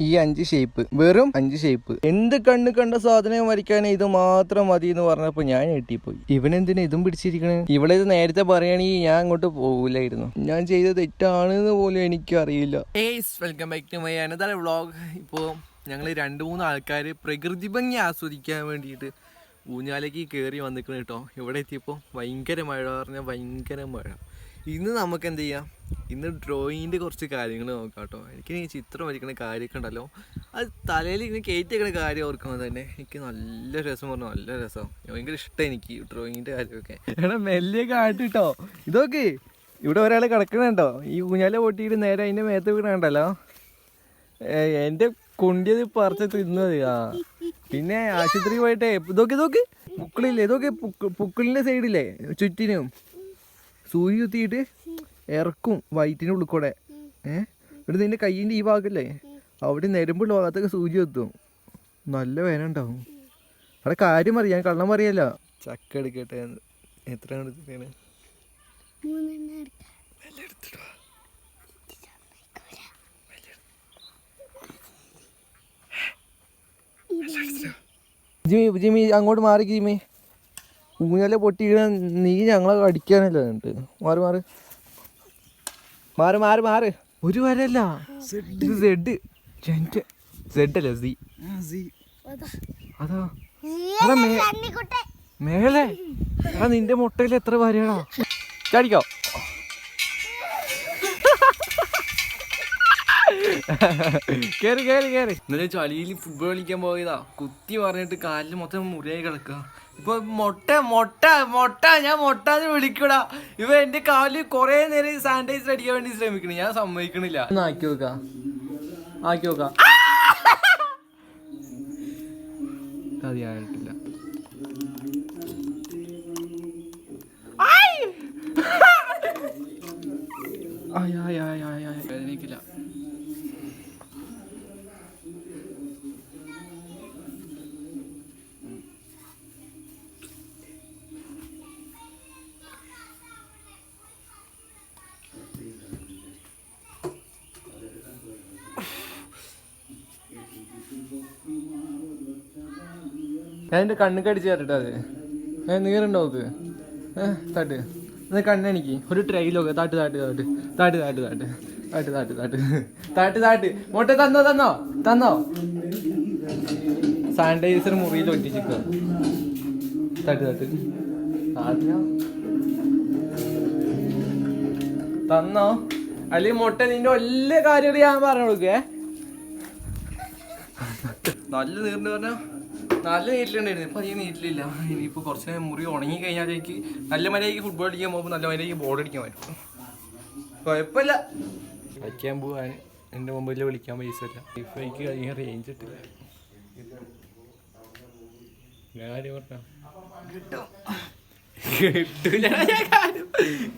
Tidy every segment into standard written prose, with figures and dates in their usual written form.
ഈ 5 ഷേപ്പ്, വെറും 5 ഷേപ്പ്. എന്ത് കണ്ണ് കണ്ട സാധനം വരയ്ക്കാൻ ഇത് മാത്രം മതി എന്ന് പറഞ്ഞപ്പോ ഞാൻ ഞെട്ടിപ്പോയി. ഇവനെന്തിനാ ഇതും പിടിച്ചിരിക്കണേ? ഇവിടെ ഇത് നേരത്തെ പറയുകയാണെങ്കിൽ ഞാൻ അങ്ങോട്ട് പോകില്ലായിരുന്നു. ഞാൻ ചെയ്ത തെറ്റാണെന്ന് പോലും എനിക്കറിയില്ല. Welcome back to my another vlog. ഇപ്പോൾ ഞങ്ങൾ 2-3 ആൾക്കാർ പ്രകൃതി ഭംഗി ആസ്വദിക്കാൻ വേണ്ടിയിട്ട് ഊഞ്ഞാലേക്ക് കയറി വന്നിക്കണം കേട്ടോ. ഇവിടെ എത്തിയപ്പോൾ ഭയങ്കര മഴ, പറഞ്ഞാൽ ഭയങ്കര മഴ. ഇന്ന് നമുക്ക് എന്ത് ചെയ്യാം, ഇന്ന് ഡ്രോയിങ്ങിൻ്റെ കുറച്ച് കാര്യങ്ങൾ നോക്കാം കേട്ടോ. എനിക്ക് ഈ ചിത്രം വരയ്ക്കുന്ന കാര്യമൊക്കെ ഉണ്ടല്ലോ, അത് തലയിൽ ഇങ്ങനെ കയറ്റി വെക്കുന്ന കാര്യം ഓർക്കുമ്പോൾ തന്നെ എനിക്ക് നല്ല രസം, പറഞ്ഞു നല്ല രസം. ഭയങ്കര ഇഷ്ടം എനിക്ക് ഡ്രോയിങ്ങിൻ്റെ കാര്യമൊക്കെ. എടാ മെല്ലെ കാട്ടിട്ടോ, ഇതൊക്കെ ഇവിടെ ഒരാൾ കിടക്കണുണ്ടോ, ഈ ഊഞ്ഞാല പൊട്ടിയിട്ട് നേരെ അതിൻ്റെ മേത്ത് വീണുണ്ടല്ലോ. എൻ്റെ കുണ്ടിയത് പറിച്ച് തിന്നത്. ആ പിന്നെ ആശുപത്രി പോയിട്ടേ ഇതൊക്കെ പുക്കിളില്ലേ, ഇതൊക്കെ പുക്കിളിൻ്റെ സൈഡില്ലേ ചുറ്റിനും സൂചി കുത്തിയിട്ട് ഇറക്കും വയറ്റിൻ്റെ ഉള്ളിൽ കൂടെ. ഇവിടെ നിന്റെ കയ്യിൻ്റെ ഈ ഭാഗമല്ലേ, അവിടെ നെരുമ്പുള്ള ഭാഗത്തൊക്കെ സൂചി കുത്തും. നല്ല വേന ഉണ്ടാവും. അവിടെ കാര്യം അറിയാം, കള്ളം പറയല്ല. ചക്ക എടുക്കട്ടെ, എത്ര എടുത്തിട്ടാണ്? ജിമി അങ്ങോട്ട് മാറി. ജിമി ഊഞ്ഞാല പൊട്ടിക്കണ നീ ഞങ്ങളെ അടിക്കാനല്ലോ. എന്നിട്ട് മാറി മാറി മാറി മാറി മാറി. ഒരു വരല്ല, സെഡ് അല്ല സി. അതാ അതാ മേലെ. എടാ നിന്റെ മുട്ടയിൽ എത്ര വരയാടാ? ചാടിക്കോ. കേറി കേറി കേറി. ഇന്നലെ ചളിയിൽ ഫുട്ബോൾ കളിക്കാൻ പോയതാ, കുത്തി പറഞ്ഞിട്ട് കാലിൽ മൊത്തം മുറിയായി കിടക്കുക. ഇപ്പൊ മൊട്ട ഞാൻ മൊട്ടാന്ന് വിളിക്കൂടാ. ഇവ എന്റെ കാലിൽ കൊറേ നേരം സാനിറ്റൈസർ അടിക്കാൻ വേണ്ടി ശ്രമിക്കണേ, ഞാൻ സമ്മതിക്കണില്ല. ആക്കി നോക്കാം. അതിയായിട്ടില്ല. വേദനിക്കില്ല. ഞാൻ എൻ്റെ കണ്ണ് കടിച്ച് തരട്ടെ. അത് നീറുണ്ടോ നോക്ക്. താട്ട് എന്നാൽ കണ്ണെനിക്ക് ഒരു ട്രെയിലൊക്കെ താട്ട് മോട്ടെ തന്നോ സാനിറ്റൈസർ മുറിയിൽ ഒറ്റിച്ചിക്കുക. തന്നോ അല്ലെങ്കിൽ മൊട്ട നിന്റെ എല്ലാ കാര്യം ഞാൻ പറഞ്ഞു കൊടുക്കേ. നല്ല നീറിണ്ട് പറഞ്ഞാ നല്ല നീറ്റിലുണ്ടായിരുന്നു. ഇപ്പം അധികം നീറ്റിലില്ല. ഇനിയിപ്പോൾ കുറച്ച് മുറി ഉണങ്ങി കഴിഞ്ഞാൽ എനിക്ക് നല്ല മര്യാദയ്ക്ക് ഫുട്ബോൾ അടിക്കാൻ പോകുമ്പോൾ നല്ല മര്യാദയ്ക്ക് ബോർഡ് അടിക്കാൻ പറ്റും. കുഴപ്പമില്ല. കളിക്കാൻ പോകാൻ എൻ്റെ മൊബൈലിൽ വിളിക്കാൻ പൈസ ഇല്ല. വൈഫൈക്ക് അധികം റേഞ്ച് ഇട്ടില്ല. കാര്യം പറഞ്ഞ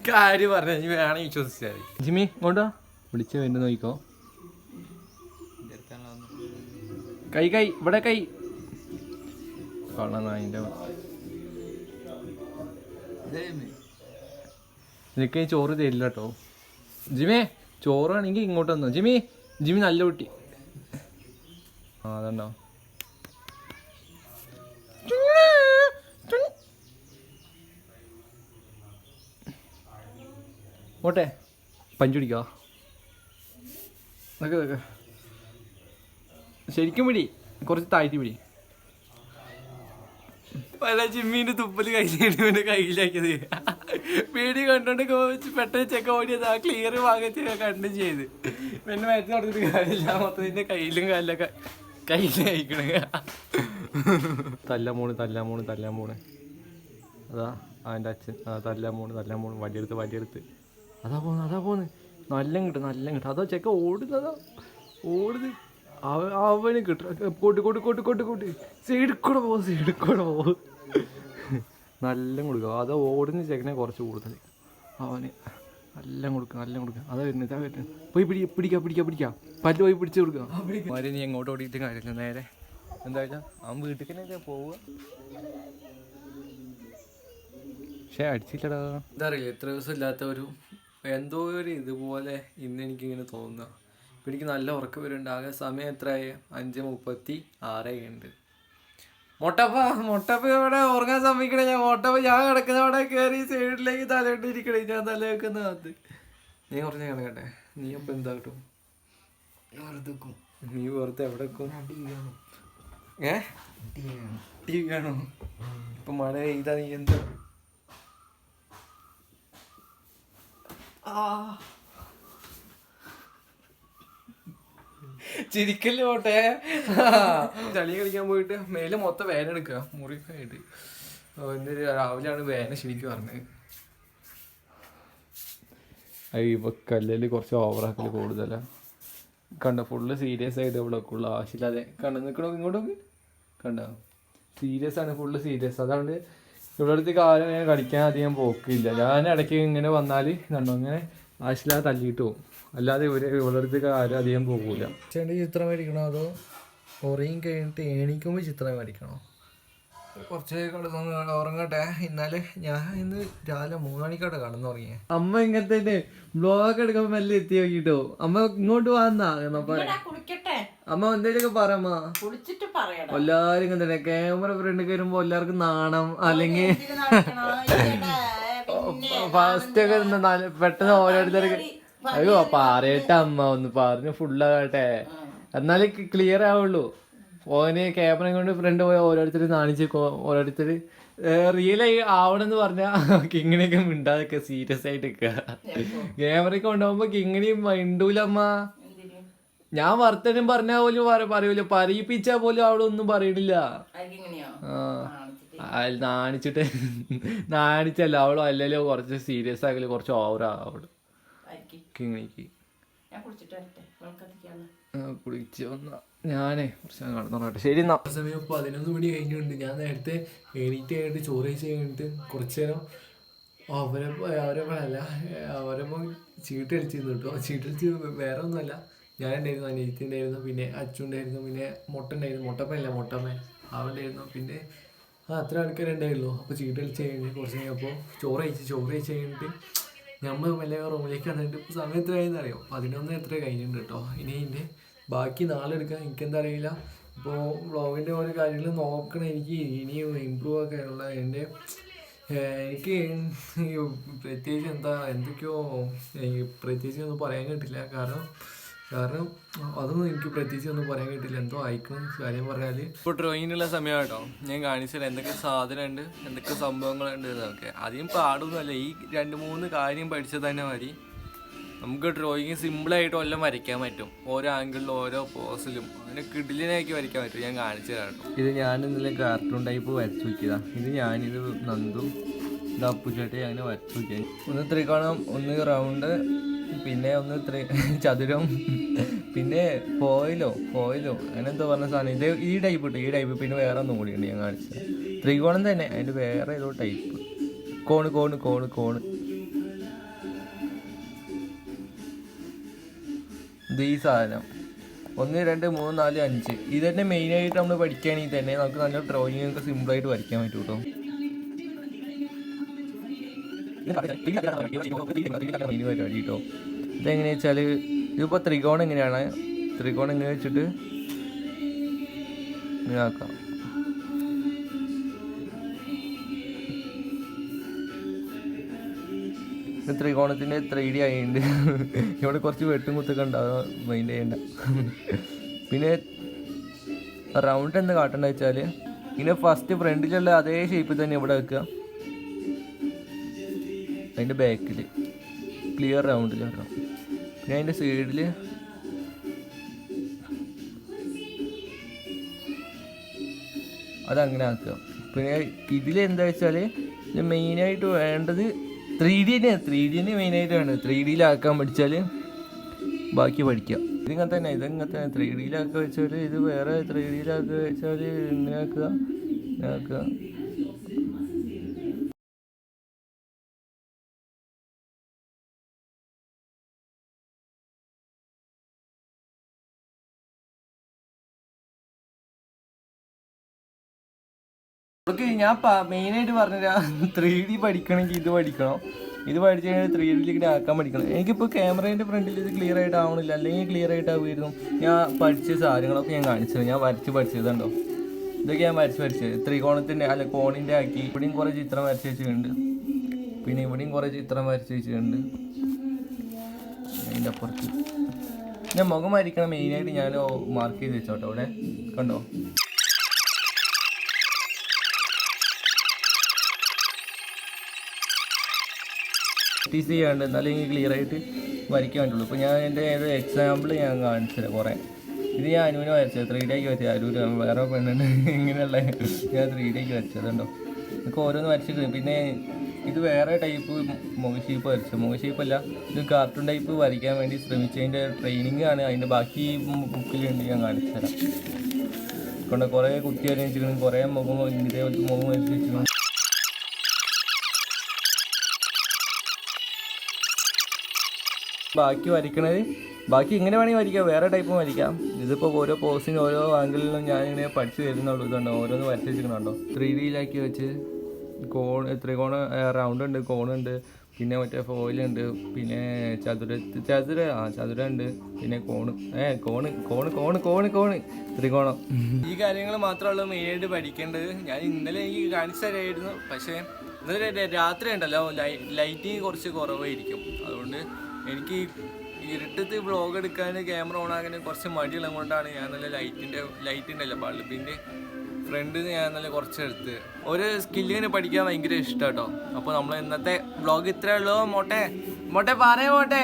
കാര്യം പറഞ്ഞ ഇനി വേണമെങ്കിൽ വിശ്വസിച്ചാൽ മതി. ജിമ്മി ഇങ്ങോട്ടാ വിളിച്ച വേണ്ടി നോക്കിക്കോ. കൈ ഇവിടെ കൈ നിനക്ക് ചോറ് തരില്ല കേട്ടോ. ജിമേ ചോറാണെങ്കിൽ ഇങ്ങോട്ട് വന്നോ. ജിമി നല്ല കുട്ടി. അതുണ്ടോ ഓട്ടെ പഞ്ചുടിക്കോ. ശരിക്കും പിടി, കുറച്ച് താഴ്ത്തി പിടി. പല ജിമ്മീൻ്റെ തുപ്പല് കയ്യിലിട്ട് കയ്യിലാക്കിയത് പേടി കണ്ടോണ്ട് പെട്ടെന്ന് ചെക്ക ഓടിയത്. ആ ക്ലിയർ ഭാഗത്ത് കണ്ടും ചെയ്ത് പിന്നെ മരത്തിൽ നടത്തിട്ട് കാര്യമില്ല. മൊത്തത്തിൻ്റെ കയ്യിലും കാലിലൊക്കെ കയ്യിലയക്കണ. തല്ലാൻ പോണ് അതാ അവൻ്റെ അച്ഛൻ. തല്ലാൻ പോണ് വടിയെടുത്ത് അതാ പോന്ന് നല്ല കിട്ടും. അതാ ചെക്ക ഓടുന്നത് അവന് കിട്ടും. കൂട്ടി സൈഡിൽ കൂടെ പോകും. നല്ല കൊടുക്കുക. അത് ഓടുന്ന ചെക്കനെ കുറച്ച് കൂടുതൽ. അവന് നല്ല കൊടുക്കുക. അതാ വരുന്നത്. പോയി പിടിക്കാം. പല്ല് പോയി പിടിച്ച് കൊടുക്കുക. അവരെ നീ എങ്ങോട്ട് ഓടിയിട്ട് കാര്യമില്ല. നേരെ എന്താ വെച്ചാൽ അവൻ വീട്ടിൽ തന്നെ പോവുക. പക്ഷെ അടിച്ചില്ലടാ. എന്താ അറിയില്ല, എത്ര ദിവസം ഇല്ലാത്ത എന്തോ ഒരു ഇതുപോലെ ഇന്ന് എനിക്കിങ്ങനെ തോന്നുക. എനിക്ക് നല്ല ഉറക്കം വരുന്നുണ്ട്. ആകെ സമയം എത്രയായി? 5:36 ഉണ്ട്. മൊട്ടപ്പ ഇവിടെ ഉറങ്ങാൻ സമ്മതിക്കണേ. ഞാൻ കിടക്കുന്ന അവിടെ കയറി സൈഡിലേക്ക് തലയിട്ടിരിക്കണേ. ഞാൻ തല വെക്കുന്ന അത് നീ കുറച്ച് കിടക്കട്ടെ. നീ അപ്പം എന്താ കിട്ടും? നീ പുറത്ത് എവിടെ വെക്കും? ടി വി കാണോ? ഇപ്പൊ മഴ പെയ്താ നീ എന്താ? ചിരിക്കല്ലേ പോട്ടെ. ചളി കളിക്കാൻ പോയിട്ട് മേലെ മൊത്തം വേന എടുക്കുക മുറിക്കായിട്ട്. ഇന്ന് രാവിലെയാണ് വേന ശരിക്കും പറഞ്ഞത്. ഇപ്പൊ കല്ലിൽ കുറച്ച് ഓവറാക്കല് കൂടുതലാണ്. കണ്ട ഫുള്ള് സീരിയസ് ആയിട്ട് ഇവിടെ ഉള്ള ആവശ്യമില്ലാതെ കണ്ട നിൽക്കണോ ഇങ്ങോട്ടൊക്കെ കണ്ട സീരിയസ് ആണ്, ഫുള്ള് സീരിയസ്. അതുകൊണ്ട് ഇവിടെ അടുത്തേക്ക് ആരും ഞാൻ കളിക്കാൻ അധികം പോക്കില്ല. ഞാൻ ഇടയ്ക്ക് ഇങ്ങനെ വന്നാൽ കണ്ടോ ഇങ്ങനെ ആവശ്യമില്ലാതെ തല്ലിയിട്ട് പോകും. അല്ലാതെ ഇവിടെ അടുത്തേക്ക് ആരും അധികം പോകൂല. ചേട്ടൻ ചിത്രം മേടിക്കണോ അതോ ഉറയും കഴിഞ്ഞിട്ട് എണീക്കുമ്പോൾ ചിത്രം മേടിക്കണോ? കുറച്ച് കിടന്ന് ഉറങ്ങട്ടെ. ഇന്നലെ ഞാൻ ഇന്ന് രാവിലെ 3 മണിക്കോട്ടെ കടന്നുറങ്ങിയ. അമ്മ ഇങ്ങനത്തെ ബ്ലോഗ് എടുക്കുമ്പോ മെല്ലെ എത്തി നോക്കിട്ടോ. അമ്മ ഇങ്ങോട്ട് വന്നാ അമ്മ എന്തേലൊക്കെ പറയമ്മ. എല്ലാരും ഇങ്ങനെ തന്നെ ക്യാമറ ഫ്രണ്ട് കയറുമ്പോ എല്ലാവർക്കും നാണം. അല്ലെങ്കിൽ ഫസ്റ്റ് ഒക്കെ പെട്ടെന്ന് ഓരോരുത്തർക്ക് അയ്യോ പറയട്ടെ അമ്മ ഒന്ന് പറഞ്ഞു ഫുള്ളാകട്ടെ എന്നാലേ ക്ലിയർ ആവുള്ളൂ. ഓന് ക്യാമറ കൊണ്ട് ഫ്രണ്ട് പോയ ഓരോരുത്തർ നാണിച്ച് ഓരോരുത്തർ റിയലായി ആവണമെന്ന് പറഞ്ഞാൽ കിങ്ങിനെയൊക്കെ മിണ്ടാതൊക്കെ സീരിയസ് ആയിട്ട് നിൽക്കുക. ക്യാമറയ്ക്ക് കൊണ്ടുപോകുമ്പോ കിങ്ങിനെയും മിണ്ടൂലമ്മ. ഞാൻ വർത്തനം പറഞ്ഞാൽ പോലും പറയൂല, പറയിപ്പിച്ചാൽ പോലും അവളൊന്നും പറയണില്ല. നാണിച്ചല്ല അവളും അല്ലല്ലോ കുറച്ച് സീരിയസ് ആക്കല് കുറച്ച് ഓവറാ അവള് കിങ്ങിണിക്ക്. കുളിച്ച് വന്ന ഞാനേ കുറച്ച് കടന്നോട്ടെ. ശരി എന്നാ. സമയം 11 മണി കഴിഞ്ഞിട്ടുണ്ട്. ഞാൻ നേരത്തെ എണീറ്റ് കഴിഞ്ഞിട്ട് ചോറ് കഴിച്ച് കഴിഞ്ഞിട്ട് കുറച്ച് നേരം അവരപ്പോൾ ചീട്ട് കളിച്ചിരുന്നു കേട്ടോ. ചീട്ട് കളിച്ച് വേറെ ഒന്നുമല്ല, ഞാനുണ്ടായിരുന്നു, അനിയത്തി ഉണ്ടായിരുന്നു, പിന്നെ അച്ചു ഉണ്ടായിരുന്നു, പിന്നെ മുട്ട ഉണ്ടായിരുന്നു. മുട്ടപ്പൻ അവളുണ്ടായിരുന്നു. പിന്നെ അത്ര ആൾക്കാരുണ്ടായിരുന്നു. അപ്പോൾ ചീട്ട് കളിച്ച് കഴിഞ്ഞ് കുറച്ച് കഴിഞ്ഞപ്പോൾ ചോറ് കഴിച്ച് കഴിഞ്ഞിട്ട് നമ്മൾ വല്ല റൂമിലേക്ക് വന്നിട്ട് ഇപ്പോൾ സമയം എത്ര ആയെന്ന് അറിയാം? 11 എത്ര കഴിഞ്ഞിട്ടുണ്ട് കേട്ടോ. ഇനി ഇതിൻ്റെ ബാക്കി നാളെ എടുക്കാൻ എനിക്കെന്താ അറിയില്ല. ഇപ്പോൾ വ്ളോഗിൻ്റെ ഓരോ കാര്യങ്ങൾ നോക്കണം. എനിക്ക് ഇനിയും ഇമ്പ്രൂവ് ആക്കാനുള്ള എനിക്ക് പ്രത്യേകിച്ച് എന്തൊക്കെയോ പ്രത്യേകിച്ച് ഒന്നും പറയാൻ കേട്ടില്ല. കാരണം അതൊന്നും എനിക്ക് പ്രത്യേകിച്ച് ഒന്നും പറയാൻ കേട്ടില്ല. എന്തോ അയക്കണം കാര്യം പറഞ്ഞാൽ. ഇപ്പോൾ ഡ്രോയിങ്ങിനുള്ള സമയം കേട്ടോ. ഞാൻ കാണിച്ചാൽ എന്തൊക്കെ സാധനം ഉണ്ട്, എന്തൊക്കെ സംഭവങ്ങളുണ്ട് എന്നൊക്കെ. അധികം പാടൊന്നുമല്ല, ഈ 2-3 കാര്യം പഠിച്ചത് തന്നെ മതി. നമുക്ക് ഡ്രോയിങ് സിമ്പിളായിട്ട് എല്ലാം വരയ്ക്കാൻ പറ്റും. ഓരോ ആംഗിളിലും ഓരോ പോസിലും അങ്ങനെ കിടിലിനാക്കി വരയ്ക്കാൻ പറ്റും. ഞാൻ കാണിച്ചു തരാം കേട്ടോ. ഇത് ഞാൻ ഇന്നലെ കാർട്ടൂൺ ടൈപ്പ് വരച്ചു നോക്കിയതാണ്. ഞാനിത് നന്ദു ഇത് അപ്പുചേട്ടി അങ്ങനെ വരച്ചു നോക്കിയത്. ഒന്ന് ത്രികോണം, ഒന്ന് റൗണ്ട്, പിന്നെ ഒന്ന് ചതുരം, പിന്നെ ഫോയിലോ അങ്ങനെ എന്തോ പറഞ്ഞ സാധനം. ഇത് ഈ ടൈപ്പ് പിന്നെ വേറെ ഒന്നും കൂടി ഉണ്ട് ഞാൻ കാണിച്ചത്. ത്രികോണം തന്നെ, അതിൻ്റെ വേറെ ഏതോ ടൈപ്പ്. കോണ് ഇത് ഈ സാധനം 1 2 3 4 5 ഇത് തന്നെ മെയിനായിട്ട് നമ്മൾ പഠിക്കുകയാണെങ്കിൽ തന്നെ നമുക്ക് നല്ല ഡ്രോയിങ് ഒക്കെ സിമ്പിളായിട്ട് വരയ്ക്കാൻ പറ്റും കേട്ടോ. പരിപാടി കേട്ടോ. ഇതെങ്ങനെയാ വെച്ചാൽ ഇതിപ്പോൾ ത്രികോണം എങ്ങനെയാണ്, ത്രികോണം എങ്ങനെ വെച്ചിട്ട് ഇങ്ങനെ ആക്കാം. ത്രികോണത്തിൻ്റെ 3D ആയിട്ടുണ്ട്. ഇവിടെ കുറച്ച് വെട്ടും കുത്തൊക്കെ ഉണ്ടാവും, മൈൻഡ് ചെയ്യണ്ട. പിന്നെ റൗണ്ട് എന്താ കാട്ടേണ്ടത് വെച്ചാൽ ഇങ്ങനെ ഫസ്റ്റ് ഫ്രണ്ടിലുള്ള അതേ ഷേപ്പിൽ തന്നെ ഇവിടെ വെക്കുക. അതിൻ്റെ ബാക്കിൽ ക്ലിയർ റൗണ്ടിൽ ആക്കാം. പിന്നെ അതിൻ്റെ സൈഡിൽ അതങ്ങനെ ആക്കുക. പിന്നെ ഇതിലെന്താ വെച്ചാൽ മെയിനായിട്ട് വേണ്ടത് 3D തന്നെ മെയിനായിട്ട് വേണ്ടത്. 3Dയിലാക്കാൻ പഠിച്ചാൽ ബാക്കി പഠിക്കാം. ഇതിങ്ങനെ തന്നെ 3Dയിലാക്കുക വെച്ചാൽ ഇത് വേറെ, 3Dയിലാക്കുക വെച്ചാൽ ഇങ്ങനെ ആക്കുക. ഓക്കെ, ഞാൻ മെയിനായിട്ട് പറഞ്ഞുതരാം. 3D പഠിക്കണമെങ്കിൽ ഇത് പഠിക്കണം. ഇത് പഠിച്ചു കഴിഞ്ഞാൽ 3D ആക്കാൻ പഠിക്കണം. എനിക്കിപ്പോൾ ക്യാമറേൻ്റെ ഫ്രണ്ടിൽ ഇത് ക്ലിയർ ആയിട്ട് ആവണില്ല, അല്ലെങ്കിൽ ക്ലിയർ ആയിട്ട് ആവുമായിരുന്നു. ഞാൻ പഠിച്ച സാധനങ്ങളൊക്കെ ഞാൻ കാണിച്ചത്, ഞാൻ പഠിച്ചതുണ്ടോ. ഇതൊക്കെ ഞാൻ പഠിച്ചത് ത്രികോണത്തിൻ്റെ അല്ല കോണിൻ്റെ ആക്കി. ഇവിടെയും കുറേ ചിത്രം വരച്ച് വെച്ചിട്ടുണ്ട്, പിന്നെ ഇവിടെയും കുറേ ചിത്രം വരച്ച് വെച്ചിട്ടുണ്ട്. അതിൻ്റെ അപ്പുറത്ത് ഞാൻ മുഖം വരയ്ക്കണം മെയിനായിട്ട് ഞാൻ മാർക്ക് ചെയ്ത് വെച്ചോട്ടോ. ഇവിടെ കണ്ടോ, പ്രാക്ടീസ് ചെയ്യാണ്ട് എന്നാലും എനിക്ക് ക്ലിയർ ആയിട്ട് വരയ്ക്കാൻ പറ്റുള്ളൂ. ഇപ്പോൾ ഞാൻ എൻ്റെ ഏത് എക്സാമ്പിൾ ഞാൻ കാണിച്ചത് കുറേ. ഇത് ഞാൻ അനുവിനെ വരച്ചത് 3D ആക്കി വരച്ചത്. അരൂര് വേറെ പെണ്ണുണ്ട് ഇങ്ങനെയുള്ള ഞാൻ 3D ആക്കി വരച്ചത് കണ്ടോ. ഇതൊക്കെ ഓരോന്ന് വരച്ചിട്ട് പിന്നെ ഇത് വേറെ ടൈപ്പ് മുഖഷേപ്പ് വരച്ചത്. മുഖഷേപ്പല്ല, ഇത് കാർട്ടൂൺ ടൈപ്പ് വരയ്ക്കാൻ വേണ്ടി ശ്രമിച്ചതിൻ്റെ ട്രെയിനിങ് ആണ്. അതിൻ്റെ ബാക്കി ബുക്കിലുണ്ട്, ഞാൻ കാണിച്ചു തരാം. കൊണ്ട് കുറേ കുത്തി വരച്ചിരിക്കണം, കുറേ മുഖം ഇതേപോലത്തെ മുഖം വരച്ച് വെച്ചിരിക്കണം. ബാക്കി വരയ്ക്കണത് ബാക്കി ഇങ്ങനെ വേണമെങ്കിൽ വരയ്ക്കാം, വേറെ ടൈപ്പും വരയ്ക്കാം. ഇതിപ്പോൾ ഓരോ പോസിനും ഓരോ ആംഗിളിലും ഞാനിങ്ങനെ പഠിച്ച് തരുന്നുള്ളൂ. ഇതുണ്ടോ ഓരോന്ന് വരച്ച് വെച്ചിട്ടുണ്ടോ 3Dയിലാക്കി വെച്ച്. ത്രികോണ റൗണ്ട് ഉണ്ട്, കോണുണ്ട്, പിന്നെ മറ്റേ ഫോയിലുണ്ട്, പിന്നെ ചതുരമുണ്ട്, പിന്നെ കോണ് ത്രികോണം. ഈ കാര്യങ്ങൾ മാത്രമുള്ളൂ മെയിനായിട്ട് പഠിക്കേണ്ടത്. ഞാൻ ഇന്നലെ എനിക്ക് കാണിച്ചു തരായിരുന്നു, പക്ഷേ ഇന്നലെ രാത്രി ഉണ്ടല്ലോ ലൈറ്റിങ് കുറച്ച് കുറവായിരിക്കും. അതുകൊണ്ട് എനിക്ക് ഇരുട്ടത്ത് വ്ളോഗ് എടുക്കാൻ ക്യാമറ ഓൺ ആകാൻ കുറച്ച് മടിയുള്ളത് കൊണ്ടാണ് ഞാൻ നല്ല ലൈറ്റ് ഉണ്ടല്ലോ ബൾബിൻ്റെ ഫ്രണ്ടിൽ ഞാൻ നല്ല കുറച്ചെടുത്ത്. ഒരു സ്കില്ലിങ്ങനെ പഠിക്കാൻ ഭയങ്കര ഇഷ്ടം കേട്ടോ. അപ്പോൾ നമ്മൾ ഇന്നത്തെ വ്ളോഗ് ഇത്രയേ ഉള്ളൂ. മോട്ടെ പറയാം മോട്ടെ.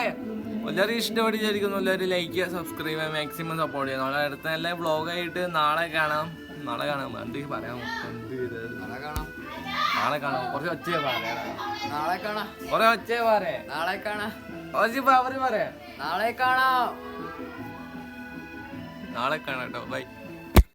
എല്ലാവരും ഇഷ്ടപ്പെട്ട് വിചാരിക്കുന്നു. എല്ലാവരും ലൈക്ക് ചെയ്യുക, സബ്സ്ക്രൈബ് ചെയ്യുക, മാക്സിമം സപ്പോർട്ട് ചെയ്യുക. നാളെ അടുത്ത നല്ല വ്ളോഗായിട്ട് നാളെ കാണാം. എന്ത് പറയാം, നാളെ കാണാം. കുറച്ച് ഒച്ചയെ പറയാം, നാളെ കാണാം. കുറേ ഒച്ചയെ പറയാം, നാളെ കാണാം. നാളെ കാണാം കേട്ടോ. ബൈ.